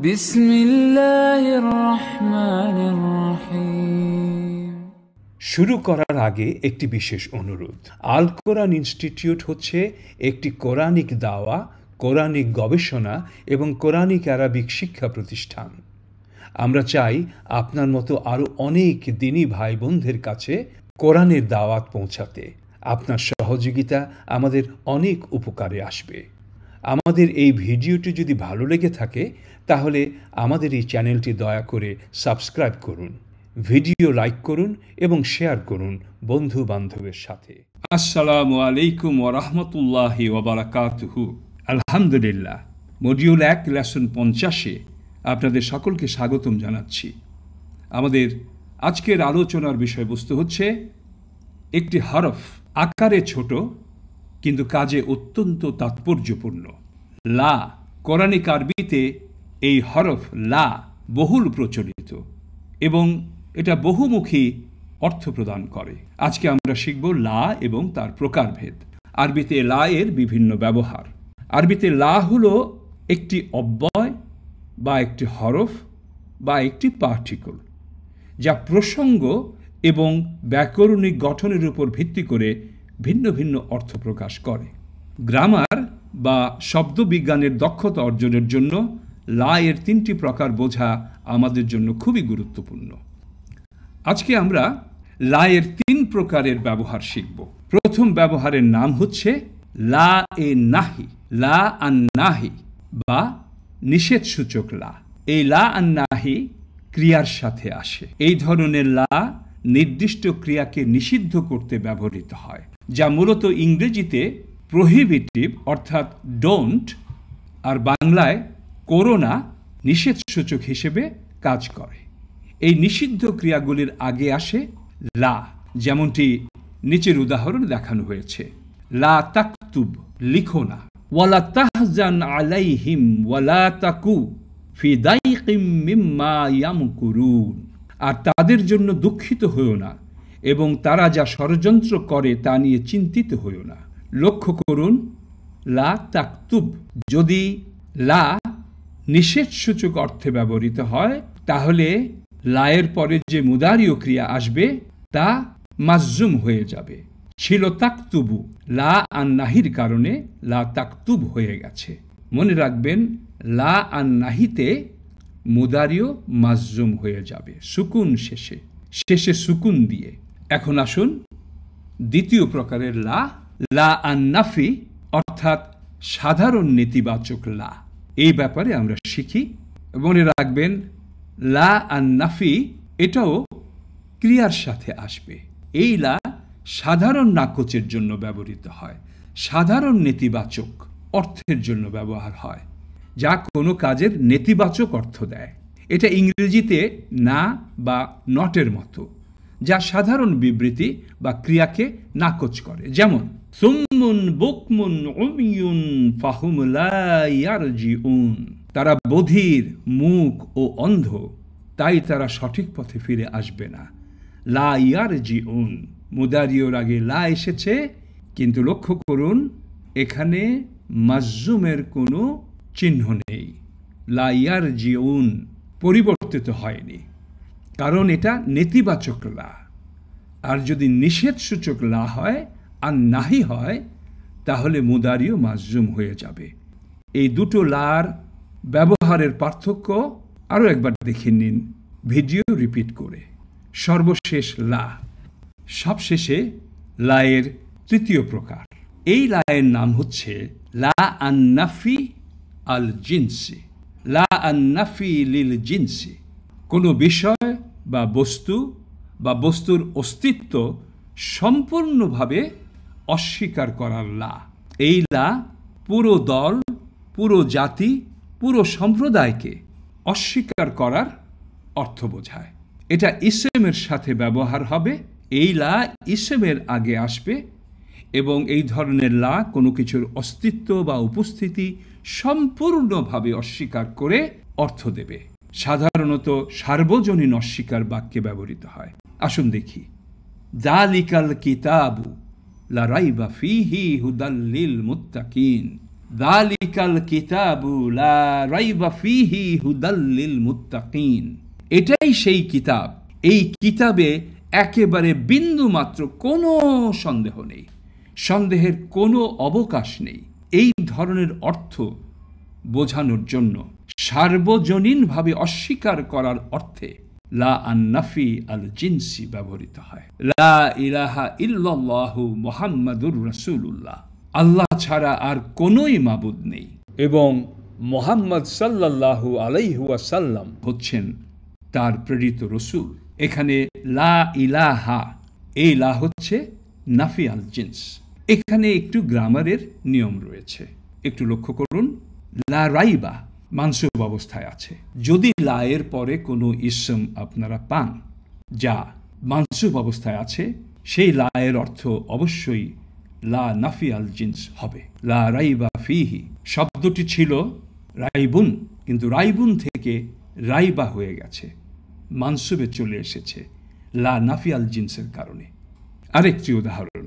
বিসমিল্লাহির রহমানির রহিম। শুরু করার আগে একটি বিশেষ অনুরোধ। আল কোরআন ইনস্টিটিউট হচ্ছে একটি কোরআনিক দাওয়া, কোরআনিক গবেষণা এবং কোরআনিক আরবিক শিক্ষা প্রতিষ্ঠান। আমরা চাই আপনার মতো আরও অনেক দ্বীনী ভাই বোনদের কাছে কোরআনের দাওয়াত পৌঁছাতে। আপনার সহযোগিতা আমাদের অনেক উপকারে আসবে। আমাদের এই ভিডিওটি যদি ভালো লেগে থাকে তাহলে আমাদের এই চ্যানেলটি দয়া করে সাবস্ক্রাইব করুন, ভিডিও লাইক করুন এবং শেয়ার করুন বন্ধু বান্ধবের সাথে। আসসালামু আলাইকুম ওয়া রাহমাতুল্লাহি ওয়া বারাকাতুহু। আলহামদুলিল্লাহ, মডিউল 1 লেসন 50-এ আপনাদের সকলকে স্বাগতম জানাচ্ছি। আমাদের আজকের আলোচনার বিষয়বস্তু হচ্ছে একটি হরফ, আকারে ছোট কিন্তু কাজে অত্যন্ত তাৎপর্যপূর্ণ। লা। কোরআনিক আরবিতে এই হরফ লা বহুল প্রচলিত এবং এটা বহুমুখী অর্থ প্রদান করে। আজকে আমরা শিখব লা এবং তার প্রকারভেদ। আরবিতে লা এর বিভিন্ন ব্যবহার। আরবিতে লা হলো একটি অব্যয় বা একটি হরফ বা একটি পার্টিকল, যা প্রসঙ্গ এবং ব্যাকরণিক গঠনের উপর ভিত্তি করে ভিন্ন ভিন্ন অর্থ প্রকাশ করে। গ্রামার বা শব্দবিজ্ঞানের দক্ষতা অর্জনের জন্য লা এর 3টি প্রকার বোঝা আমাদের জন্য খুবই গুরুত্বপূর্ণ। আজকে আমরা লা এর 3 প্রকারের ব্যবহার শিখব। প্রথম ব্যবহারের নাম হচ্ছে লা এ নাহি, লা আন নাহি বা নিষেধ সূচক লা। এই লা আন নাহি ক্রিয়ার সাথে আসে। এই ধরনের লা নির্দিষ্ট ক্রিয়াকে নিষিদ্ধ করতে ব্যবহৃত হয়, যা মূলত ইংরেজিতে প্রহিবিটিভ অর্থাৎ ডোন্ট আর বাংলায় করোনা নিষেধ সূচক হিসেবে কাজ করে। এই নিষিদ্ধ ক্রিয়াগুলির আগে আসে লা, যেমনটি নিচের উদাহরণ দেখানো হয়েছে। লা তাকতুব, লিখো না। ওয়ালা তাহজান আলাইহিম ওয়ালা তাকু ফি দাইকিম মিম্মা ইয়ামকুরুন। আর তাদের জন্য দুঃখিত হইও না এবং তারা যা ষড়যন্ত্র করে তা নিয়ে চিন্তিত হইও না। লক্ষ্য করুন, লা তাকতুব যদি লা নিষেধ সূচক অর্থে ব্যবহৃত হয় তাহলে লায়ের পরে যে মুদারিও ক্রিয়া আসবে তা মাজজুম হয়ে যাবে। ছিল তাকতুবু, লা আন নাহির কারণে লা তাকতুব হয়ে গেছে। মনে রাখবেন, লা আন নাহিতে মুদারিও মাজজুম হয়ে যাবে সুকুন শেষে, শেষে সুকুন দিয়ে। এখন আসুন দ্বিতীয় প্রকারের লা, লা আন নাফি অর্থাৎ সাধারণ নেতিবাচক লা। এই ব্যাপারে আমরা শিখি। মনে রাখবেন, লা আন নাফি এটাও ক্রিয়ার সাথে আসবে। এই লা সাধারণ নাকচের জন্য ব্যবহৃত হয়, সাধারণ নেতিবাচক অর্থের জন্য ব্যবহার হয়, যা কোনো কাজের নেতিবাচক অর্থ দেয়। এটা ইংরেজিতে না বা নটের মতো, যা সাধারণ বিবৃতি বা ক্রিয়াকে নাকচ করে। যেমন সুম্মুন বুকমুন উমিয়ুন ফাহুম লা ইয়ারজিউন। তারা বধির, মূক ও অন্ধ, তাই তারা সঠিক পথে ফিরে আসবে না। লা ইয়ারজিউন মুদারিওর আগে লা এসেছে, কিন্তু লক্ষ্য করুন এখানে মাজজুমের কোনো চিহ্ন নেই। লা ইয়ারজিউন পরিবর্তিত হয়নি, কারণ এটা নেতিবাচক লা। আর যদি নিষেধ সূচক লা হয় আর নাহি হয় তাহলে মুদারিও মাজজুম হয়ে যাবে। এই দুটো লার ব্যবহারের পার্থক্য আরও একবার দেখে নিন ভিডিও রিপিট করে। সর্বশেষ লা, সবশেষে লায়ের 3য় প্রকার। এই লায়ের নাম হচ্ছে লা আন নাফি আল জিনসি, লা আন নাফি লিল জিনসি। কোনো বিষয় বা বস্তু বা বস্তুর অস্তিত্ব সম্পূর্ণভাবে অস্বীকার করার লা। এই লা পুরো দল, পুরো জাতি, পুরো সম্প্রদায়কে অস্বীকার করার অর্থ বোঝায়। এটা ইসমের সাথে ব্যবহার হবে। এই লা ইসমের আগে আসবে এবং এই ধরনের লা কোনো কিছুর অস্তিত্ব বা উপস্থিতি সম্পূর্ণভাবে অস্বীকার করে অর্থ দেবে। সাধারণত সার্বজনীন অস্বীকার বাক্যে ব্যবহৃত হয়। আসুন দেখি। যালিকাল কিতাবু লা রাইবা ফীহি হুদাল লিল মুত্তাকিন। যালিকাল কিতাবু লা রাইবা ফীহি হুদাল লিল মুত্তাকিন। এটাই সেই কিতাব, এই কিতাবে একেবারে বিন্দু মাত্র কোনো সন্দেহ নেই, সন্দেহের কোনো অবকাশ নেই। এই ধরনের অর্থ বোঝানোর জন্য সার্বজনীনভাবে অস্বীকার করার অর্থে লা আন্নাফি আল জিনসি ব্যবহৃত হয়। লা ইলাহা ইল্লাল্লাহু মুহাম্মাদুর রাসূলুল্লাহ, আল্লাহ ছাড়া আর কোনোই মাবুদ নেই, এবং মুহাম্মদ সাল্লাল্লাহু আলাইহি ওয়াসাল্লাম হচ্ছেন তার প্রেরিত রসূল। এখানে লা ইলাহা, এই লা হচ্ছে নাফি আল জিন্স। এখানে একটু গ্রামারের নিয়ম রয়েছে, একটু লক্ষ্য করুন। লা রাইবা মানসুব অবস্থায় আছে। যদি লা এর পরে কোনো ইসম আপনারা পান যা মানসুব অবস্থায় আছে, সেই লা এর অর্থ অবশ্যই লা নাফি আল জিন্স হবে। লা রাইবা ফিহি শব্দটি ছিল রাইবুন, কিন্তু রাইবুন থেকে রাইবা হয়ে গেছে, মানসুবে চলে এসেছে লা নাফি আল জিন্সের কারণে। আরেকটি উদাহরণ,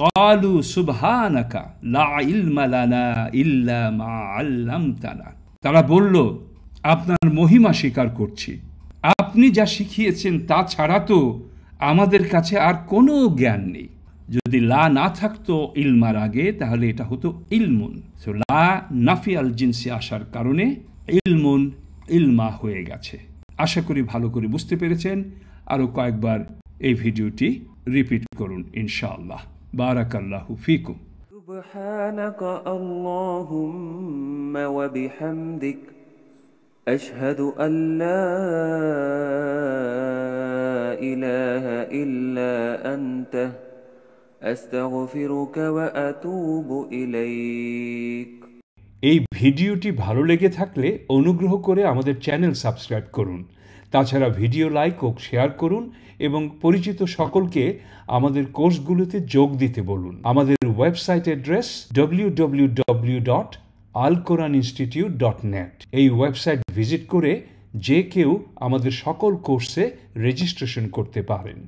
ক্বালু সুবহানাকা লা ইলমা লানা ইল্লা মা আল্লামতানা। তারা বলল, আপনার মহিমা স্বীকার করছি, আপনি যা শিখিয়েছেন তা ছাড়া তো আমাদের কাছে আর কোনো জ্ঞান নেই। যদি লা না থাকতো ইলমার আগে, তাহলে এটা হতো ইলমুন। সো লা নাফি আল জিনসে আসার কারণে ইলমুন ইলমা হয়ে গেছে। আশা করি ভালো করে বুঝতে পেরেছেন। আরও কয়েকবার এই ভিডিওটি রিপিট করুন ইনশাআল্লাহ। বারাকাল্লাহু ফিকুম। سبحانك اللهم وبحمدك أشهد أن لا إله إلا أنت أستغفرك وأتوب إليك। এই ভিডিওটি ভালো লেগে থাকলে অনুগ্রহ করে আমাদের চ্যানেল সাবস্ক্রাইব করুন। তাছাড়া ভিডিও লাইক ও শেয়ার করুন এবং পরিচিত সকলকে আমাদের কোর্সগুলোতে যোগ দিতে বলুন। আমাদের ওয়েবসাইট অ্যাড্রেস www.alquraninstitute.net। এই ওয়েবসাইট ভিজিট করে যে কেউ আমাদের সকল কোর্সে রেজিস্ট্রেশন করতে পারেন।